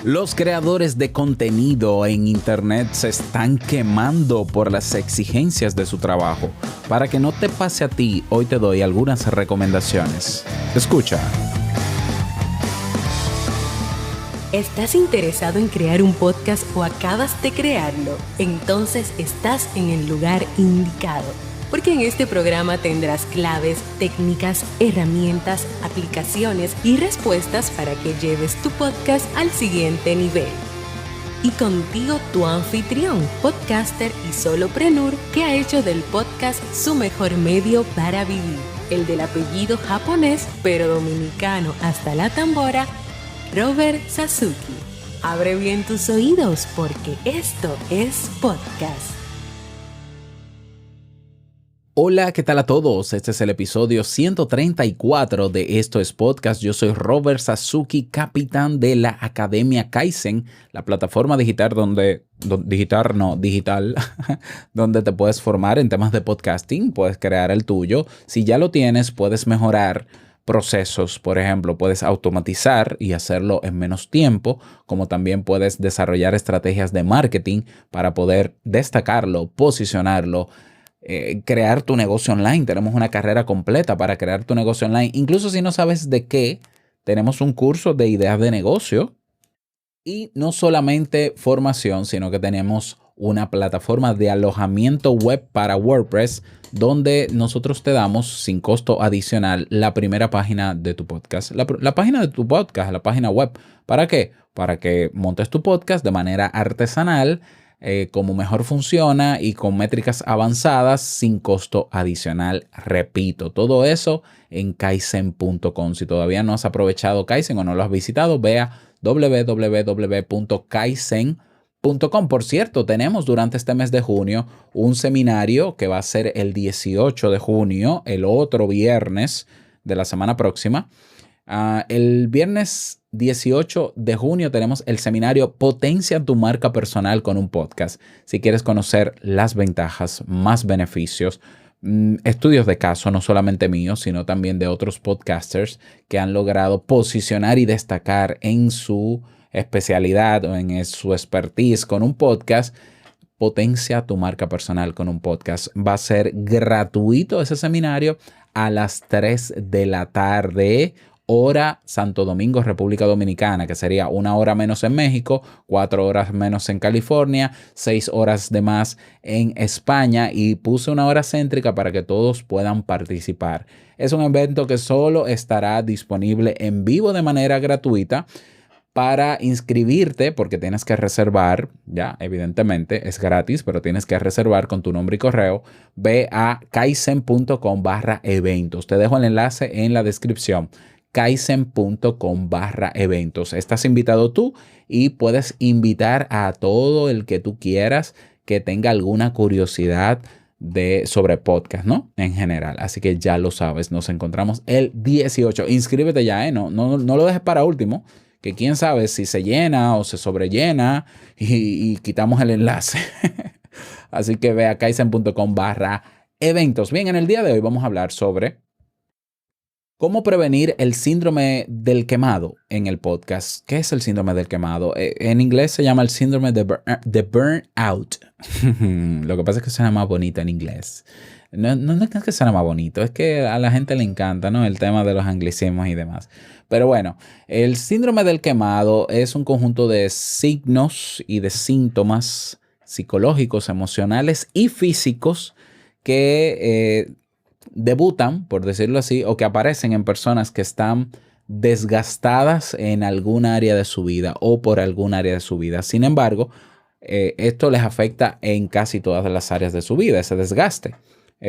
Los creadores de contenido en Internet se están quemando por las exigencias de su trabajo. Para que no te pase a ti, hoy te doy algunas recomendaciones. Escucha. ¿Estás interesado en crear un podcast o acabas de crearlo? Entonces estás en el lugar indicado. Porque en este programa tendrás claves, técnicas, herramientas, aplicaciones y respuestas para que lleves tu podcast al siguiente nivel. Y contigo tu anfitrión, podcaster y solopreneur que ha hecho del podcast su mejor medio para vivir. El del apellido japonés pero dominicano hasta la tambora, Robert Sasuki. Abre bien tus oídos porque esto es podcast. Hola, ¿qué tal a todos? Este es el episodio 134 de Esto es Podcast. Yo soy Robert Sasuki, capitán de la Academia Kaizen, la plataforma digital digital, donde te puedes formar en temas de podcasting, puedes crear el tuyo. Si ya lo tienes, puedes mejorar procesos, por ejemplo, puedes automatizar y hacerlo en menos tiempo, como también puedes desarrollar estrategias de marketing para poder destacarlo, posicionarlo, crear tu negocio online. Tenemos una carrera completa para crear tu negocio online. Incluso si no sabes de qué, tenemos un curso de ideas de negocio y no solamente formación, sino que tenemos una plataforma de alojamiento web para WordPress donde nosotros te damos sin costo adicional la primera página de tu podcast. La página de tu podcast, la página web. ¿Para qué? Para que montes tu podcast de manera artesanal, como mejor funciona y con métricas avanzadas sin costo adicional. Repito, todo eso en kaizen.com. Si todavía no has aprovechado Kaizen o no lo has visitado, ve a www.kaizen.com. Por cierto, tenemos durante este mes de junio un seminario que va a ser el 18 de junio, el otro viernes de la semana próxima. El viernes 18 de junio tenemos el seminario Potencia tu marca personal con un podcast. Si quieres conocer las ventajas, más beneficios, estudios de caso, no solamente míos, sino también de otros podcasters que han logrado posicionar y destacar en su especialidad o en su expertise con un podcast. Potencia tu marca personal con un podcast. Va a ser gratuito ese seminario a las 3 de la tarde. Hora Santo Domingo, República Dominicana, que sería 1 hora menos en México, 4 horas menos en California, 6 horas de más en España, y puse una hora céntrica para que todos puedan participar. Es un evento que solo estará disponible en vivo de manera gratuita. Para inscribirte, porque tienes que reservar, ya evidentemente es gratis, pero tienes que reservar con tu nombre y correo, ve a kaizen.com/eventos. Te dejo el enlace en la descripción. Kaizen.com/eventos. Estás invitado tú y puedes invitar a todo el que tú quieras que tenga alguna curiosidad sobre podcast, ¿no? En general. Así que ya lo sabes, nos encontramos el 18. Inscríbete ya, ¿eh? No lo dejes para último, que quién sabe si se llena o se sobrellena y quitamos el enlace. Así que ve a kaizen.com/eventos. Bien, en el día de hoy vamos a hablar sobre cómo prevenir el síndrome del quemado en el podcast. ¿Qué es el síndrome del quemado? En inglés se llama el síndrome de burnout. Lo que pasa es que suena más bonito en inglés. No es que suena más bonito, es que a la gente le encanta, ¿no? El tema de los anglicismos y demás. Pero bueno, el síndrome del quemado es un conjunto de signos y de síntomas psicológicos, emocionales y físicos que debutan, por decirlo así, o que aparecen en personas que están desgastadas en algún área de su vida o por algún área de su vida. Sin embargo, esto les afecta en casi todas las áreas de su vida, ese desgaste.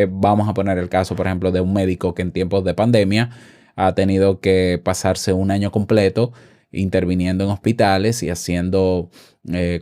Vamos a poner el caso, por ejemplo, de un médico que en tiempos de pandemia ha tenido que pasarse un año completo interviniendo en hospitales y haciendo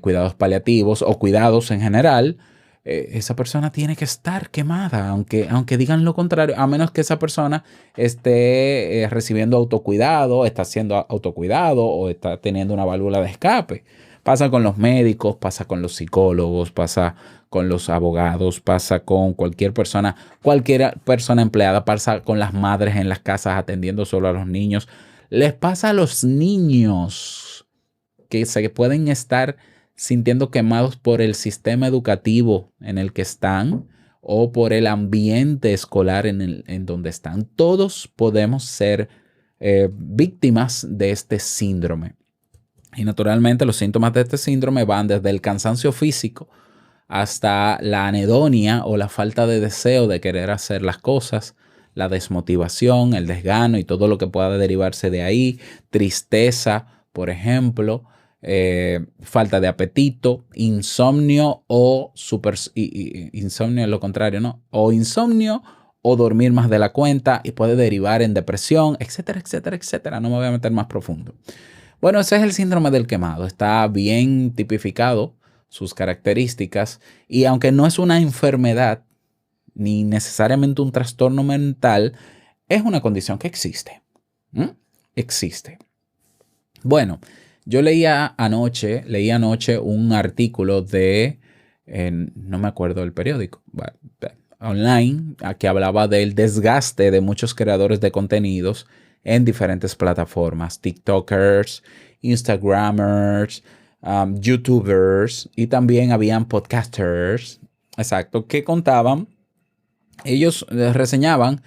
cuidados paliativos o cuidados en general. Esa persona tiene que estar quemada, aunque digan lo contrario, a menos que esa persona esté recibiendo autocuidado, está haciendo autocuidado o está teniendo una válvula de escape. Pasa con los médicos, pasa con los psicólogos, pasa con los abogados, pasa con cualquier persona empleada, pasa con las madres en las casas atendiendo solo a los niños. Les pasa a los niños que se pueden estar sintiendo quemados por el sistema educativo en el que están o por el ambiente escolar en donde están. Todos podemos ser víctimas de este síndrome. Y naturalmente los síntomas de este síndrome van desde el cansancio físico hasta la anedonia o la falta de deseo de querer hacer las cosas, la desmotivación, el desgano y todo lo que pueda derivarse de ahí, tristeza, por ejemplo, falta de apetito, insomnio o insomnio es lo contrario, ¿no? O insomnio o dormir más de la cuenta y puede derivar en depresión, etcétera, etcétera, etcétera. No me voy a meter más profundo. Bueno, ese es el síndrome del quemado. Está bien tipificado sus características y aunque no es una enfermedad ni necesariamente un trastorno mental, es una condición que existe. Existe. Bueno, yo leí anoche un artículo no me acuerdo del periódico, online, que hablaba del desgaste de muchos creadores de contenidos en diferentes plataformas, TikTokers, Instagramers, YouTubers y también habían podcasters, exacto, que contaban, ellos reseñaban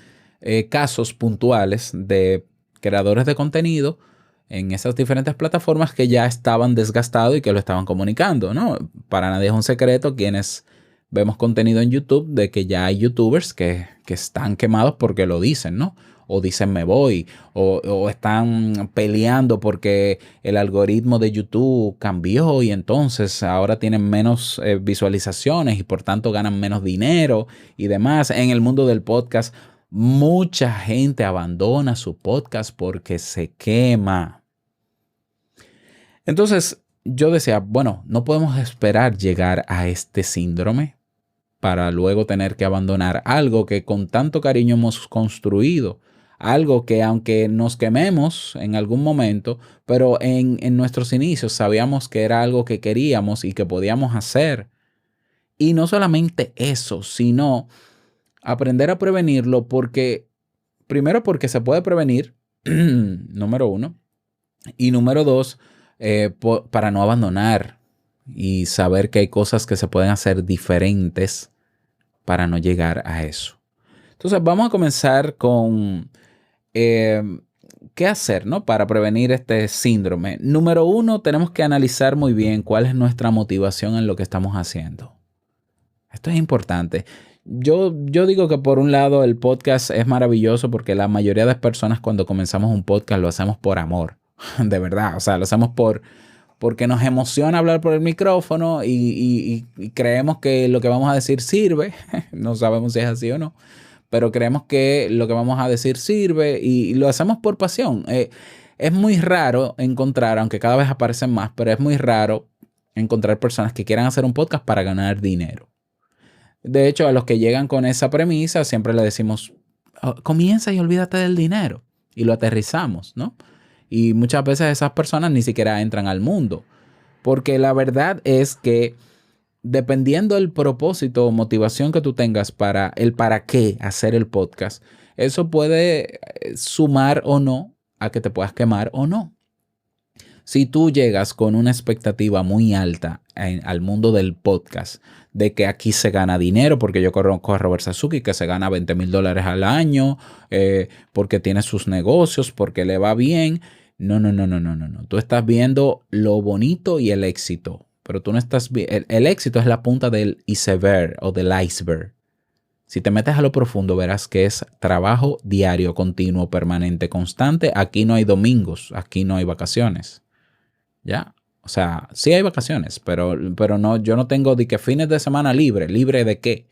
casos puntuales de creadores de contenido en esas diferentes plataformas que ya estaban desgastados y que lo estaban comunicando, ¿no? Para nadie es un secreto quienes vemos contenido en YouTube de que ya hay YouTubers que están quemados porque lo dicen, ¿no? O dicen me voy, o están peleando porque el algoritmo de YouTube cambió y entonces ahora tienen menos visualizaciones y por tanto ganan menos dinero y demás. En el mundo del podcast, mucha gente abandona su podcast porque se quema. Entonces yo decía, bueno, no podemos esperar llegar a este síndrome para luego tener que abandonar algo que con tanto cariño hemos construido. Algo que aunque nos quememos en algún momento, pero en nuestros inicios sabíamos que era algo que queríamos y que podíamos hacer. Y no solamente eso, sino aprender a prevenirlo primero porque se puede prevenir, número uno, y número dos, para no abandonar y saber que hay cosas que se pueden hacer diferentes para no llegar a eso. Entonces vamos a comenzar con qué hacer, ¿no? Para prevenir este síndrome. Número uno, tenemos que analizar muy bien cuál es nuestra motivación en lo que estamos haciendo. Esto es importante. Yo digo que por un lado el podcast es maravilloso porque la mayoría de las personas cuando comenzamos un podcast lo hacemos por amor, de verdad. O sea, lo hacemos porque nos emociona hablar por el micrófono y creemos que lo que vamos a decir sirve. No sabemos si es así o no. Pero creemos que lo que vamos a decir sirve y lo hacemos por pasión. Es muy raro encontrar, aunque cada vez aparecen más, pero es muy raro encontrar personas que quieran hacer un podcast para ganar dinero. De hecho, a los que llegan con esa premisa, siempre le decimos, comienza y olvídate del dinero. Y lo aterrizamos, ¿no? Y muchas veces esas personas ni siquiera entran al mundo. Porque la verdad es que dependiendo del propósito o motivación que tú tengas para qué hacer el podcast, eso puede sumar o no a que te puedas quemar o no. Si tú llegas con una expectativa muy alta al mundo del podcast, de que aquí se gana dinero, porque yo conozco a Robert Sasuki que se gana $20,000 al año, porque tiene sus negocios, porque le va bien. No. Tú estás viendo lo bonito y el éxito. Pero tú no estás bien. El éxito es la punta del iceberg o del iceberg. Si te metes a lo profundo, verás que es trabajo diario, continuo, permanente, constante. Aquí no hay domingos, aquí no hay vacaciones. ¿Ya? O sea, sí hay vacaciones, pero no, yo no tengo de que fines de semana libre. ¿Libre de qué?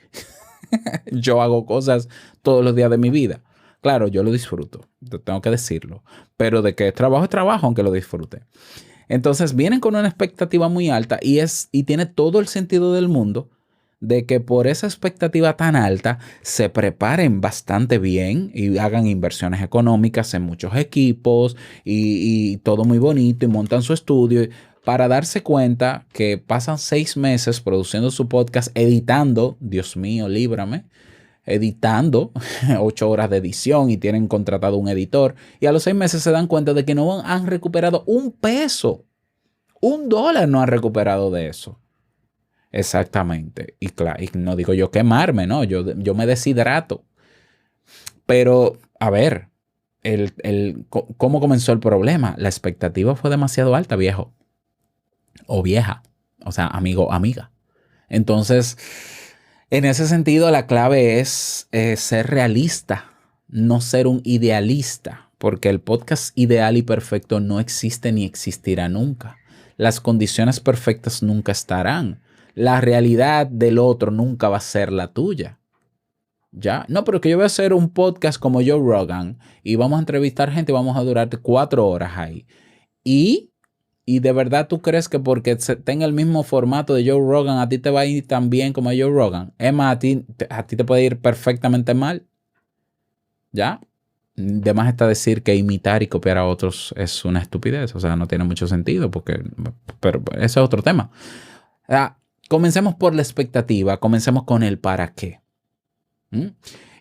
Yo hago cosas todos los días de mi vida. Claro, yo lo disfruto, tengo que decirlo. Pero de que es trabajo, aunque lo disfrute. Entonces vienen con una expectativa muy alta y tiene todo el sentido del mundo de que por esa expectativa tan alta se preparen bastante bien y hagan inversiones económicas en muchos equipos y todo muy bonito y montan su estudio para darse cuenta que pasan 6 meses produciendo su podcast, editando, Dios mío, líbrame, editando 8 horas de edición y tienen contratado un editor y a los 6 meses se dan cuenta de que no han recuperado un peso $1 no han recuperado de eso. Exactamente. Y claro, y no digo yo quemarme, ¿no? Yo me deshidrato. Pero, a ver, ¿cómo comenzó el problema? La expectativa fue demasiado alta, viejo. O vieja. O sea, amigo, amiga. Entonces, en ese sentido, la clave es ser realista, no ser un idealista, porque el podcast ideal y perfecto no existe ni existirá nunca. Las condiciones perfectas nunca estarán. La realidad del otro nunca va a ser la tuya. ¿Ya? No, pero que yo voy a hacer un podcast como Joe Rogan y vamos a entrevistar gente y vamos a durar 4 horas ahí. Y de verdad tú crees que porque tenga el mismo formato de Joe Rogan, a ti te va a ir tan bien como a Joe Rogan. Es más, a ti te puede ir perfectamente mal. ¿Ya? De más está decir que imitar y copiar a otros es una estupidez. O sea, no tiene mucho sentido pero ese es otro tema. Comencemos por la expectativa, comencemos con el para qué.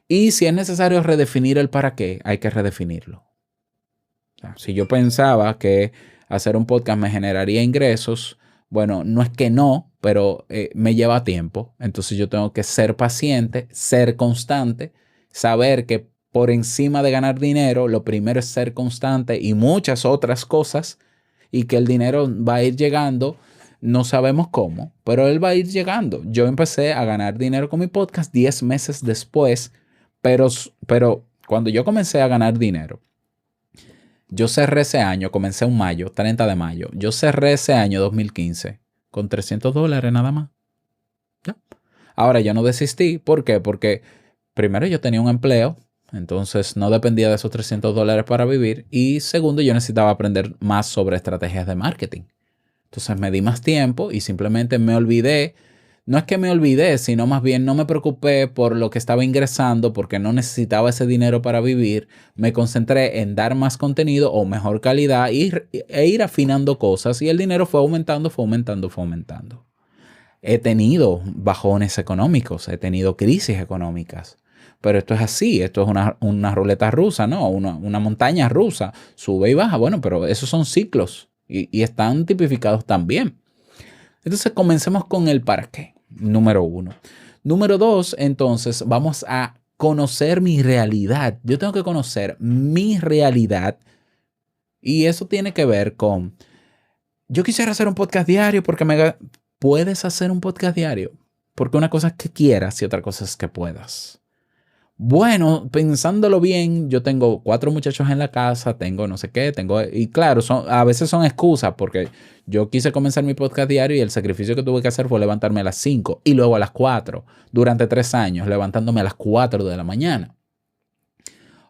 Y si es necesario redefinir el para qué, hay que redefinirlo. O sea, si yo pensaba que hacer un podcast me generaría ingresos, bueno, no es que no, pero me lleva tiempo. Entonces yo tengo que ser paciente, ser constante, saber que por encima de ganar dinero, lo primero es ser constante y muchas otras cosas, y que el dinero va a ir llegando. No sabemos cómo, pero él va a ir llegando. Yo empecé a ganar dinero con mi podcast 10 meses después, pero cuando yo comencé a ganar dinero, yo cerré ese año, comencé en mayo, 30 de mayo. Yo cerré ese año 2015 con $300 nada más. ¿Ya? Ahora yo no desistí. ¿Por qué? Porque primero yo tenía un empleo, entonces no dependía de esos $300 para vivir. Y segundo, yo necesitaba aprender más sobre estrategias de marketing. Entonces me di más tiempo y simplemente me olvidé. No es que me olvidé, sino más bien no me preocupé por lo que estaba ingresando porque no necesitaba ese dinero para vivir. Me concentré en dar más contenido o mejor calidad e ir afinando cosas y el dinero fue aumentando, fue aumentando, fue aumentando. He tenido bajones económicos, he tenido crisis económicas, pero esto es así, esto es una ruleta rusa, ¿no? Una montaña rusa, sube y baja. Bueno, pero esos son ciclos. Y están tipificados también. Entonces comencemos con el para qué, número 1. Número 2, entonces vamos a conocer mi realidad. Yo tengo que conocer mi realidad y eso tiene que ver con, yo quisiera hacer un podcast diario porque puedes hacer un podcast diario. Porque una cosa es que quieras y otra cosa es que puedas. Bueno, pensándolo bien, yo tengo 4 muchachos en la casa, tengo no sé qué, y claro, a veces son excusas porque yo quise comenzar mi podcast diario y el sacrificio que tuve que hacer fue levantarme a las 5 y luego a las 4 durante 3 años, levantándome a las 4 de la mañana.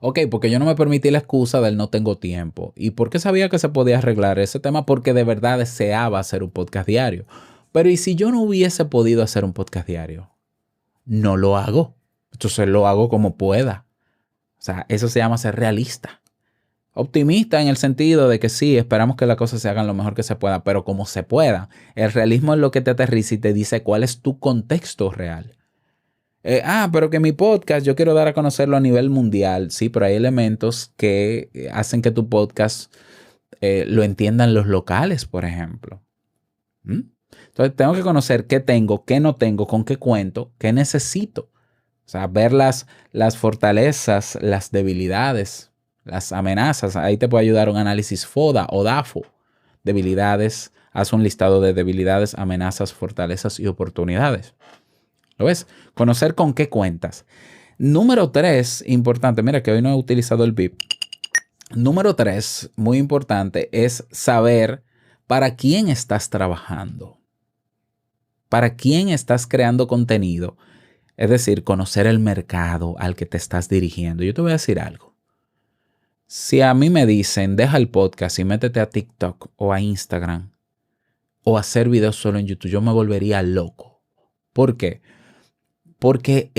Ok, porque yo no me permití la excusa del no tengo tiempo. ¿Y por qué sabía que se podía arreglar ese tema? Porque de verdad deseaba hacer un podcast diario. Pero ¿y si yo no hubiese podido hacer un podcast diario? No lo hago. Entonces lo hago como pueda. O sea, eso se llama ser realista. Optimista en el sentido de que sí, esperamos que las cosas se hagan lo mejor que se pueda, pero como se pueda. El realismo es lo que te aterriza y te dice cuál es tu contexto real. Pero que mi podcast yo quiero dar a conocerlo a nivel mundial. Sí, pero hay elementos que hacen que tu podcast lo entiendan los locales, por ejemplo. Entonces tengo que conocer qué tengo, qué no tengo, con qué cuento, qué necesito. O sea, ver las fortalezas, las debilidades, las amenazas. Ahí te puede ayudar un análisis FODA o DAFO. Debilidades, haz un listado de debilidades, amenazas, fortalezas y oportunidades. ¿Lo ves? Conocer con qué cuentas. Número 3, importante. Mira que hoy no he utilizado el VIP. Número 3, muy importante, es saber para quién estás trabajando. Para quién estás creando contenido. Es decir, conocer el mercado al que te estás dirigiendo. Yo te voy a decir algo. Si a mí me dicen, deja el podcast y métete a TikTok o a Instagram o a hacer videos solo en YouTube, yo me volvería loco. ¿Por qué? Porque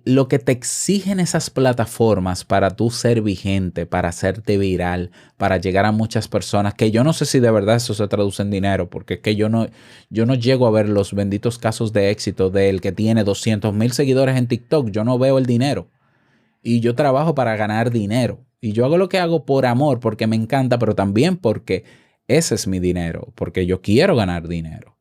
lo que te exigen esas plataformas para tú ser vigente, para hacerte viral, para llegar a muchas personas, que yo no sé si de verdad eso se traduce en dinero, porque es que yo no llego a ver los benditos casos de éxito del que tiene 200,000 seguidores en TikTok. Yo no veo el dinero. Y yo trabajo para ganar dinero. Y yo hago lo que hago por amor, porque me encanta, pero también porque ese es mi dinero, porque yo quiero ganar dinero.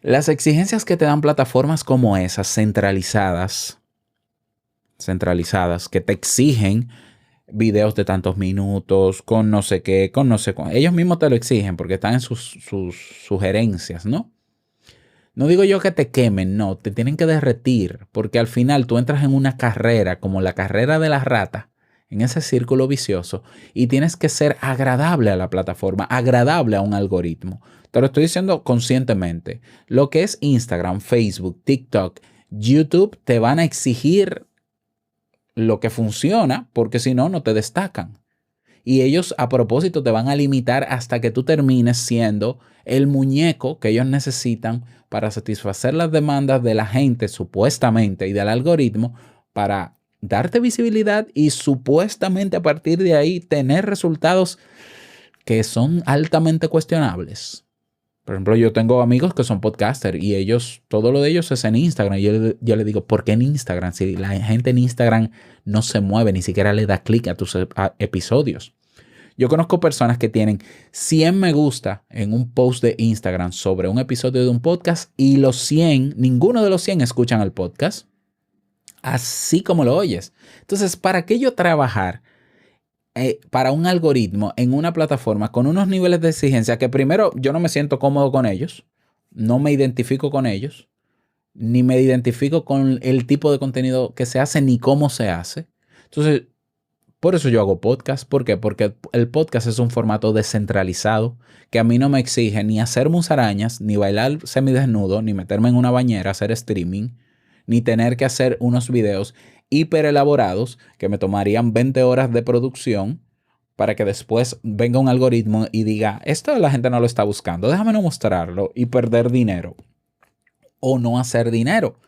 Las exigencias que te dan plataformas como esas, centralizadas, que te exigen videos de tantos minutos, con no sé qué, con no sé cuánto. Ellos mismos te lo exigen porque están en sus sugerencias, ¿no? No digo yo que te quemen, no, te tienen que derretir, porque al final tú entras en una carrera, como la carrera de la rata, en ese círculo vicioso, y tienes que ser agradable a la plataforma, agradable a un algoritmo. Te lo estoy diciendo conscientemente. Lo que es Instagram, Facebook, TikTok, YouTube, te van a exigir lo que funciona, porque si no, no te destacan. Y ellos a propósito te van a limitar hasta que tú termines siendo el muñeco que ellos necesitan para satisfacer las demandas de la gente supuestamente y del algoritmo para darte visibilidad y supuestamente a partir de ahí tener resultados que son altamente cuestionables. Por ejemplo, yo tengo amigos que son podcasters y ellos, todo lo de ellos es en Instagram. Y yo les digo, ¿por qué en Instagram? Si la gente en Instagram no se mueve, ni siquiera le da clic a tus episodios. Yo conozco personas que tienen 100 me gusta en un post de Instagram sobre un episodio de un podcast y ninguno de los 100 escuchan el podcast, así como lo oyes. Entonces, ¿para qué yo trabajar para un algoritmo en una plataforma con unos niveles de exigencia que primero yo no me siento cómodo con ellos, no me identifico con ellos, ni me identifico con el tipo de contenido que se hace ni cómo se hace? Entonces, por eso yo hago podcast. ¿Por qué? Porque el podcast es un formato descentralizado que a mí no me exige ni hacer musarañas, ni bailar semidesnudo, ni meterme en una bañera, hacer streaming, ni tener que hacer unos videos hiper elaborados que me tomarían 20 horas de producción para que después venga un algoritmo y diga, esto la gente no lo está buscando, déjame no mostrarlo y perder dinero o no hacer dinero.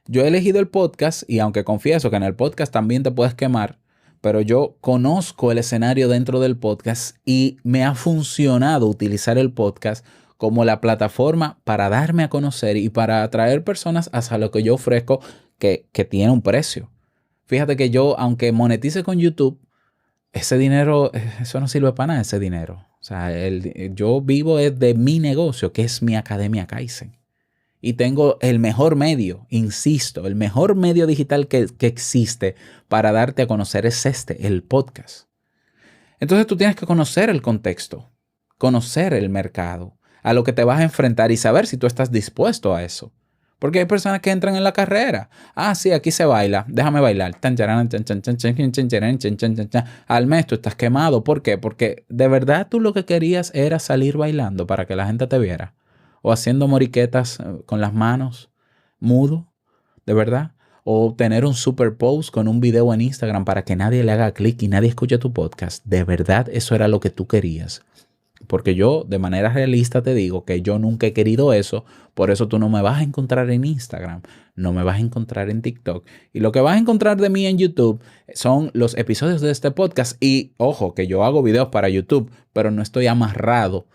Yo he elegido el podcast y aunque confieso que en el podcast también te puedes quemar, pero yo conozco el escenario dentro del podcast y me ha funcionado utilizar el podcast como la plataforma para darme a conocer y para atraer personas hacia lo que yo ofrezco que tiene un precio. Fíjate que yo, aunque monetice con YouTube, ese dinero, eso no sirve para nada, ese dinero. O sea, yo vivo de mi negocio, que es mi Academia Kaizen. Y tengo el mejor medio, insisto, el mejor medio digital que existe para darte a conocer es el podcast. Entonces tú tienes que conocer el contexto, conocer el mercado, a lo que te vas a enfrentar y saber si tú estás dispuesto a eso. Porque hay personas que entran en la carrera. Ah, sí, aquí se baila, déjame bailar. Al mes tú estás quemado. ¿Por qué? Porque de verdad tú lo que querías era salir bailando para que la gente te viera. O haciendo moriquetas con las manos, mudo, de verdad. O tener un super post con un video en Instagram para que nadie le haga clic y nadie escuche tu podcast. De verdad, eso era lo que tú querías. Porque yo, de manera realista, te digo que yo nunca he querido eso. Por eso tú no me vas a encontrar en Instagram, no me vas a encontrar en TikTok. Y lo que vas a encontrar de mí en YouTube son los episodios de este podcast. Y ojo, que yo hago videos para YouTube, pero no estoy amarrado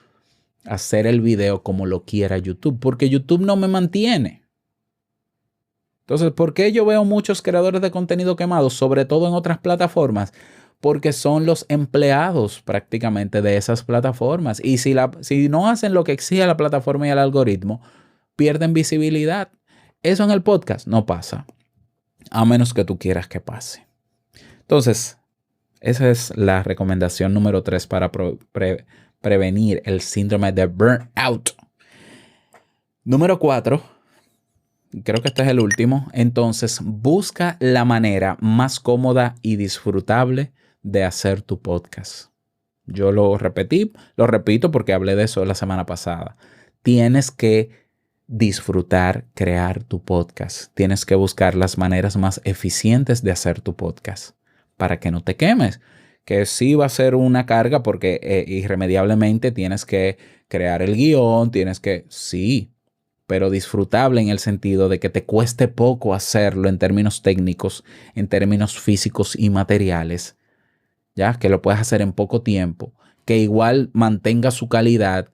hacer el video como lo quiera YouTube, porque YouTube no me mantiene. Entonces, ¿por qué yo veo muchos creadores de contenido quemados, sobre todo en otras plataformas? Porque son los empleados prácticamente de esas plataformas. Y si no hacen lo que exige la plataforma y el algoritmo, pierden visibilidad. Eso en el podcast no pasa, a menos que tú quieras que pase. Entonces, esa es la recomendación número 3 para prevenir el síndrome de burnout. Número 4, creo que este es el último. Entonces, busca la manera más cómoda y disfrutable de hacer tu podcast. Yo lo repito porque hablé de eso la semana pasada. Tienes que disfrutar crear tu podcast. Tienes que buscar las maneras más eficientes de hacer tu podcast para que no te quemes. Que sí va a ser una carga porque irremediablemente tienes que crear el guión, sí, pero disfrutable en el sentido de que te cueste poco hacerlo en términos técnicos, en términos físicos y materiales, ya que lo puedas hacer en poco tiempo, que igual mantenga su calidad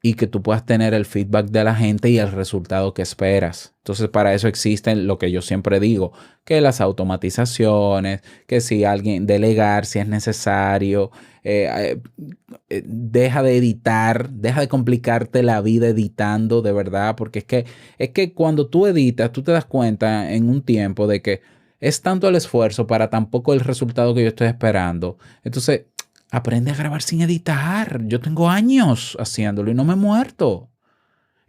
y que tú puedas tener el feedback de la gente y el resultado que esperas. Entonces, para eso existen lo que yo siempre digo, que las automatizaciones, que si alguien delegar, si es necesario, Deja de editar, deja de complicarte la vida editando, de verdad, porque es que cuando tú editas, tú te das cuenta en un tiempo de que es tanto el esfuerzo para tan poco el resultado que yo estoy esperando. Entonces, aprende a grabar sin editar. Yo tengo años haciéndolo y no me he muerto.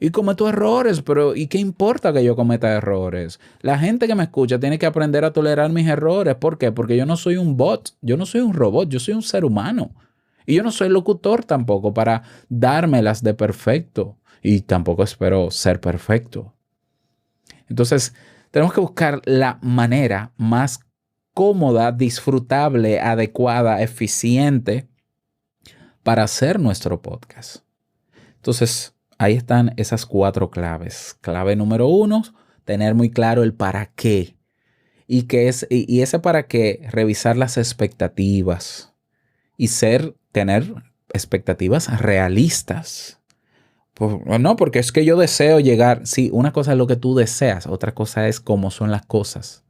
Y cometo errores, pero ¿y qué importa que yo cometa errores? La gente que me escucha tiene que aprender a tolerar mis errores. ¿Por qué? Porque yo no soy un bot, yo no soy un robot, yo soy un ser humano. Y yo no soy locutor tampoco para dármelas de perfecto. Y tampoco espero ser perfecto. Entonces, tenemos que buscar la manera más cómoda, disfrutable, adecuada, eficiente para hacer nuestro podcast. Entonces, ahí están esas 4 claves. Clave número 1, tener muy claro el para qué. Y ese para qué, revisar las expectativas y tener expectativas realistas. No, porque es que yo deseo llegar. Sí, una cosa es lo que tú deseas, otra cosa es cómo son las cosas.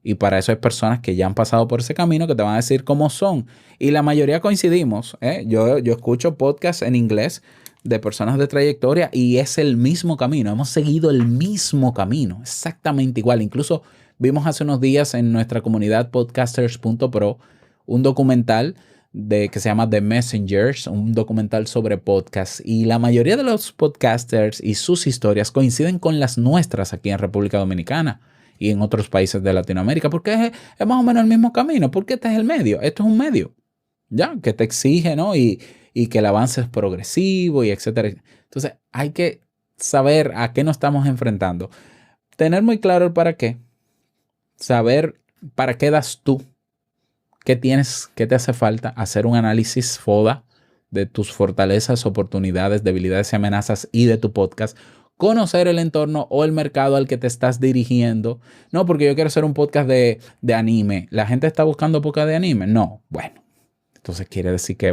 Y para eso hay personas que ya han pasado por ese camino que te van a decir cómo son. Y la mayoría coincidimos. Yo escucho podcasts en inglés de personas de trayectoria y es el mismo camino. Hemos seguido el mismo camino, exactamente igual. Incluso vimos hace unos días en nuestra comunidad podcasters.pro un documental que se llama The Messengers, un documental sobre podcasts. Y la mayoría de los podcasters y sus historias coinciden con las nuestras aquí en República Dominicana y en otros países de Latinoamérica, porque es más o menos el mismo camino, porque este es el medio, esto es un medio, ya, que te exige, ¿no? Y que el avance es progresivo y etcétera. Entonces, hay que saber a qué nos estamos enfrentando. Tener muy claro el para qué. Saber para qué das tú. ¿Qué tienes? ¿Qué te hace falta? Hacer un análisis FODA de tus fortalezas, oportunidades, debilidades y amenazas y de tu podcast. Conocer el entorno o el mercado al que te estás dirigiendo. No, porque yo quiero hacer un podcast de anime. ¿La gente está buscando podcast de anime? No. Bueno, entonces quiere decir que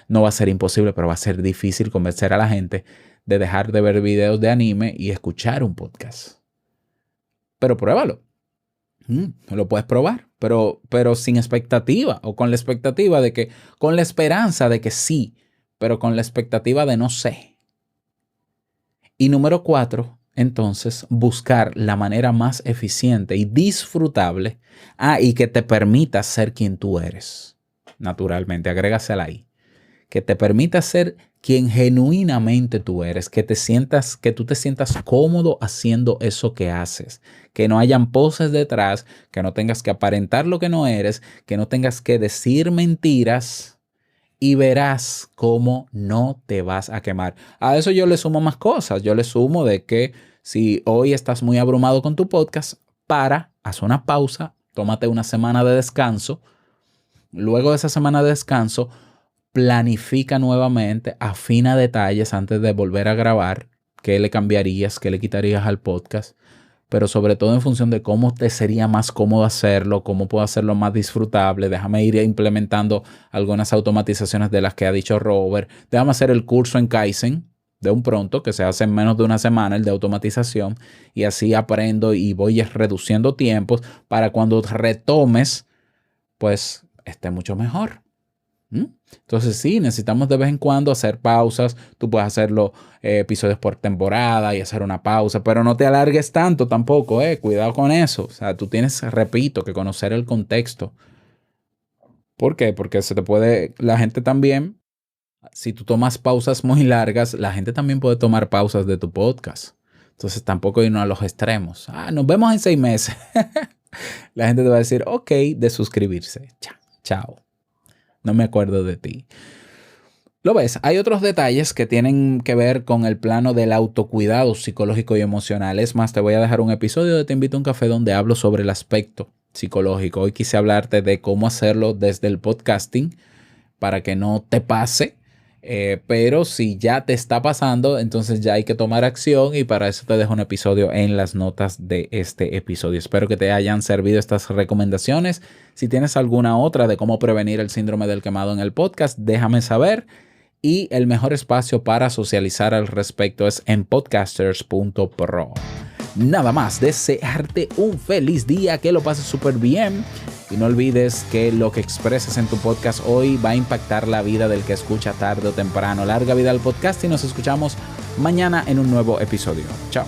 no va a ser imposible, pero va a ser difícil convencer a la gente de dejar de ver videos de anime y escuchar un podcast. Pero pruébalo. Lo puedes probar, pero sin expectativa o con la expectativa de que, con la esperanza de que sí, pero con la expectativa de no sé. Y número 4, entonces, buscar la manera más eficiente y disfrutable y que te permita ser quien tú eres. Naturalmente, agrégasela ahí. Que te permita ser quien genuinamente tú eres, que tú te sientas cómodo haciendo eso que haces, que no hayan poses detrás, que no tengas que aparentar lo que no eres, que no tengas que decir mentiras y verás cómo no te vas a quemar. A eso yo le sumo más cosas. Yo le sumo de que si hoy estás muy abrumado con tu podcast, haz una pausa, tómate una semana de descanso. Luego de esa semana de descanso, planifica nuevamente, afina detalles antes de volver a grabar, qué le cambiarías, qué le quitarías al podcast, pero sobre todo en función de cómo te sería más cómodo hacerlo, cómo puedo hacerlo más disfrutable. Déjame ir implementando algunas automatizaciones de las que ha dicho Robert. Déjame hacer el curso en Kaizen de un pronto, que se hace en menos de una semana, el de automatización, y así aprendo y voy reduciendo tiempos para cuando retomes, pues esté mucho mejor. Entonces sí, necesitamos de vez en cuando hacer pausas. Tú puedes hacerlo episodios por temporada y hacer una pausa, pero no te alargues tanto tampoco, cuidado con eso. O sea, tú tienes, repito, que conocer el contexto. ¿Por qué? Porque la gente también, si tú tomas pausas muy largas, la gente también puede tomar pausas de tu podcast. Entonces tampoco irnos a los extremos. Nos vemos en 6 meses. La gente te va a decir, ok, de suscribirse. Chao. No me acuerdo de ti. ¿Lo ves? Hay otros detalles que tienen que ver con el plano del autocuidado psicológico y emocional. Es más, te voy a dejar un episodio de Te Invito a un Café donde hablo sobre el aspecto psicológico. Hoy quise hablarte de cómo hacerlo desde el podcasting para que no te pase. Pero si ya te está pasando, entonces ya hay que tomar acción y para eso te dejo un episodio en las notas de este episodio. Espero que te hayan servido estas recomendaciones. Si tienes alguna otra de cómo prevenir el síndrome del quemado en el podcast, déjame saber. Y el mejor espacio para socializar al respecto es en podcasters.pro. Nada más, desearte un feliz día, que lo pases súper bien Y no olvides que lo que expreses en tu podcast hoy va a impactar la vida del que escucha tarde o temprano. Larga vida al podcast y nos escuchamos mañana en un nuevo episodio. Chao.